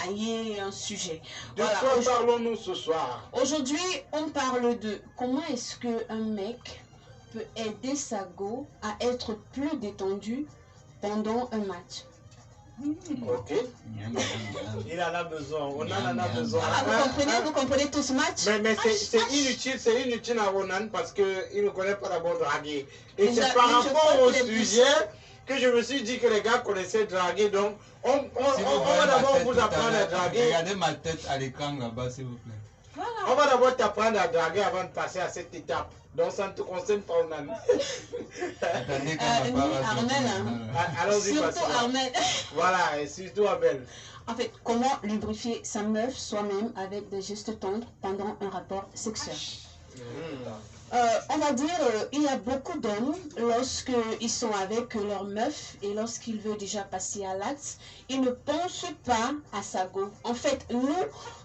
tailler un sujet. De quoi parlons-nous ce soir? Aujourd'hui, on parle de comment est-ce qu'un mec peut aider sa go à être plus détendu pendant un match. Ok. Il en a besoin. On en a besoin. Ah, vous comprenez tout ce match? Mais c'est inutile à Ronan parce qu'il ne connaît pas d'abord draguer. Et c'est par rapport au sujet que je me suis dit que les gars connaissaient draguer. Donc, on va d'abord vous apprendre à draguer. Regardez ma tête à l'écran là-bas, s'il vous plaît. Voilà. On va d'abord t'apprendre à draguer avant de passer à cette étape. Donc, ça ne te concerne pas, Ronan. Attendez, Armel, allons-y, surtout Armel. Voilà, et surtout Abel. En fait, comment lubrifier sa meuf soi-même avec des gestes tendres pendant un rapport sexuel. On va dire, il y a beaucoup d'hommes, lorsqu'ils sont avec leur meuf et lorsqu'ils veulent déjà passer à l'acte, ils ne pensent pas à sa go. En fait, nous,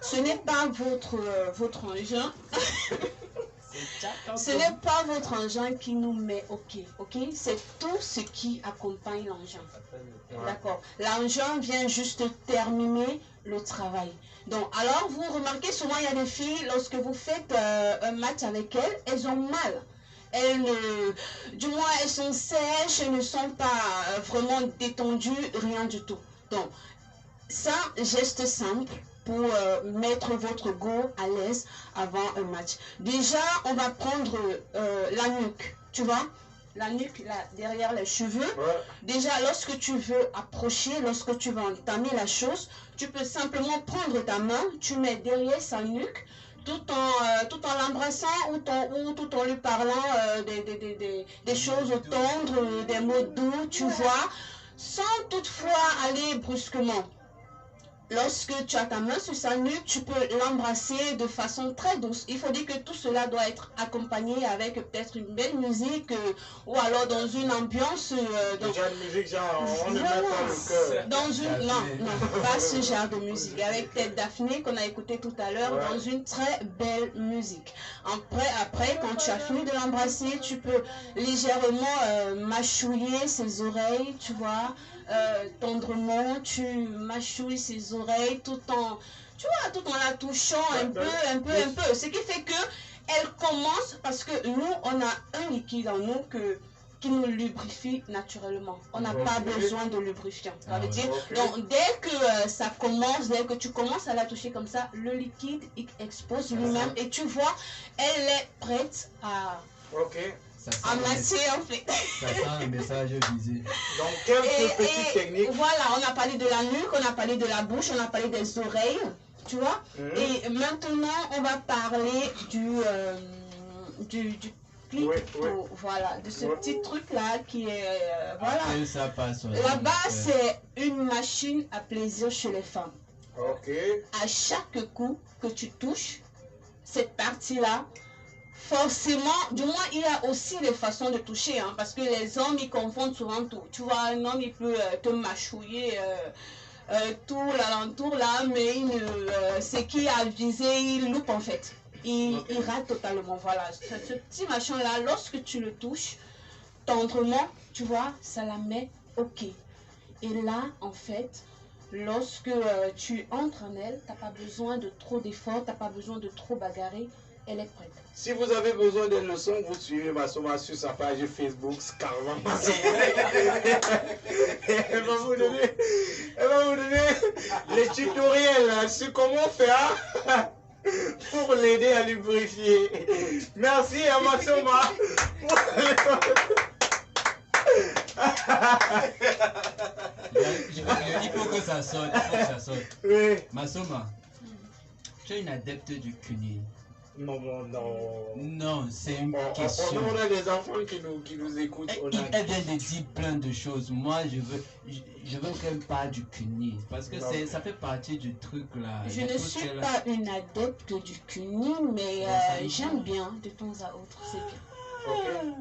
ce n'est pas votre engin. Ce n'est pas votre engin qui nous met OK, ok? C'est tout ce qui accompagne l'engin. D'accord. L'engin vient juste terminer le travail. Donc, alors, vous remarquez souvent, il y a des filles, lorsque vous faites un match avec elles, elles ont mal. Du moins, elles sont sèches, elles ne sont pas vraiment détendues, rien du tout. Donc, ça, geste simple pour mettre votre go à l'aise avant un match. Déjà, on va prendre la nuque, tu vois? La nuque, là, derrière les cheveux. Ouais. Déjà, lorsque tu veux approcher, lorsque tu veux entamer la chose, tu peux simplement prendre ta main, tu mets derrière sa nuque, tout en l'embrassant ou tout en lui parlant des choses tendres, des mots doux, tu vois, sans toutefois aller brusquement. Lorsque tu as ta main sur sa nuque, tu peux l'embrasser de façon très douce. Il faut dire que tout cela doit être accompagné avec peut-être une belle musique ou alors dans une ambiance. Déjà une musique genre, on ne met pas le cœur. Dans une, non, pas ce genre de musique. Avec peut-être Daphné qu'on a écouté tout à l'heure, dans une très belle musique. Après, quand tu as fini de l'embrasser, tu peux légèrement mâchouiller ses oreilles, tu vois. Tendrement, tu mâchouilles ses oreilles tout en la touchant un peu. Ce qui fait que elle commence, parce que nous, on a un liquide en nous qui nous lubrifie naturellement. On n'a pas besoin de lubrifiant. Ça veut dire, donc dès que ça commence, dès que tu commences à la toucher comme ça, le liquide il expose lui-même et tu vois, elle est prête à... masser en fait. Ça sent un message visé. Donc, quelques petites techniques. Voilà, on a parlé de la nuque, on a parlé de la bouche, on a parlé des oreilles, tu vois. Et maintenant, on va parler du clip. Voilà, de ce petit truc-là qui est... voilà. Ça passe. Là-bas, c'est une machine à plaisir chez les femmes. Ok. À chaque coup que tu touches cette partie-là, forcément, du moins, il y a aussi des façons de toucher, hein, parce que les hommes, ils confondent souvent tout. Tu vois, un homme, il peut te mâchouiller tout l'alentour, là, mais ce qui a visé, il loupe, en fait. Il rate totalement, voilà. Ce petit machin-là, lorsque tu le touches, tendrement, tu vois, ça la met OK. Et là, en fait, lorsque tu entres en elle, tu n'as pas besoin de trop d'efforts, tu n'as pas besoin de trop bagarrer. Elle est prête. Si vous avez besoin de leçons, vous suivez Massoma sur sa page Facebook, Scarva Massoma. Elle va vous donner les tutoriels sur comment faire pour l'aider à lubrifier. Merci à Massoma. Il faut que ça sorte. Oui. Massoma, tu es une adepte du cunning. Non. Non, c'est une question. On a des enfants qui nous écoutent. Elle vient de dire plein de choses. Moi, je veux qu'elle parle du cunning. Parce que ça fait partie du truc là. Je ne suis pas une adepte du cunning, mais j'aime bien de temps à autre. C'est bien. Okay.